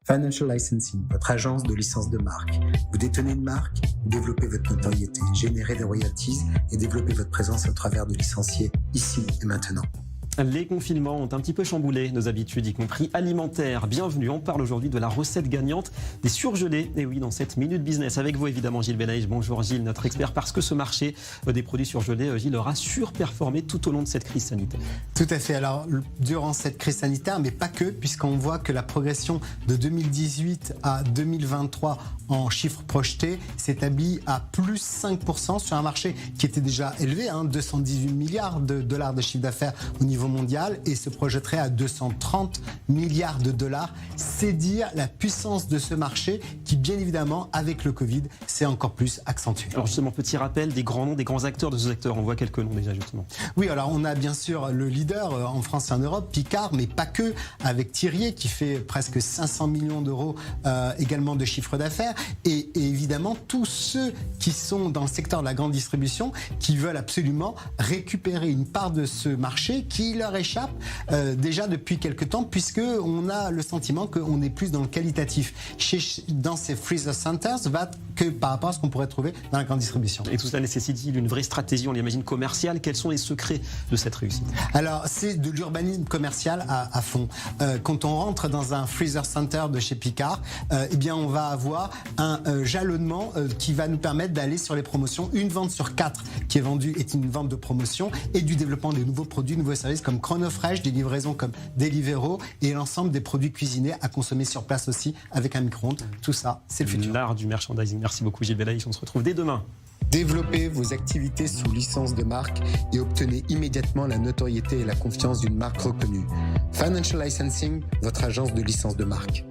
Financial Licensing, votre agence de licence de marque. Vous détenez une marque, développez votre notoriété, générez des royalties et développez votre présence au travers de licenciés ici et maintenant. Les confinements ont un petit peu chamboulé nos habitudes, y compris alimentaires. Bienvenue, on parle aujourd'hui de la recette gagnante des surgelés. Et oui, dans cette Minute Business, avec vous évidemment Gilles Belaïch. Bonjour Gilles, notre expert, parce que ce marché des produits surgelés, Gilles, aura surperformé tout au long de cette crise sanitaire. Tout à fait, alors durant cette crise sanitaire, mais pas que, puisqu'on voit que la progression de 2018 à 2023 en chiffres projetés s'établit à plus 5% sur un marché qui était déjà élevé, 218 milliards de dollars de chiffre d'affaires au niveau mondial et se projetterait à 230 milliards de dollars. C'est dire la puissance de ce marché qui, bien évidemment, avec le Covid, s'est encore plus accentué. Alors justement, petit rappel des grands noms, des grands acteurs de ces acteurs. On voit quelques noms déjà justement. Oui, alors on a bien sûr le leader en France et en Europe, Picard, mais pas que, avec Thirier qui fait presque 500 millions d'euros également de chiffre d'affaires et évidemment tous ceux qui sont dans le secteur de la grande distribution qui veulent absolument récupérer une part de ce marché qui leur échappe déjà depuis quelques temps, puisque on a le sentiment qu'on est plus dans le qualitatif dans ces freezer centers que par rapport à ce qu'on pourrait trouver dans la grande distribution. Et tout cela nécessite une vraie stratégie, on l'imagine, commerciale. Quels sont les secrets de cette réussite? Alors, c'est de l'urbanisme commercial à fond. Quand on rentre dans un freezer center de chez Picard, eh bien, on va avoir un jalonnement qui va nous permettre d'aller sur les promotions. Une vente sur 4 qui est vendue est une vente de promotion et du développement des nouveaux produits, nouveaux services comme Chronofresh, des livraisons comme Deliveroo et l'ensemble des produits cuisinés à consommer sur place aussi avec un micro-ondes. Tout ça, c'est le futur. L'art du merchandising. Merci beaucoup Gilles Belaïch, on se retrouve dès demain. Développez vos activités sous licence de marque et obtenez immédiatement la notoriété et la confiance d'une marque reconnue. Financial Licensing, votre agence de licence de marque.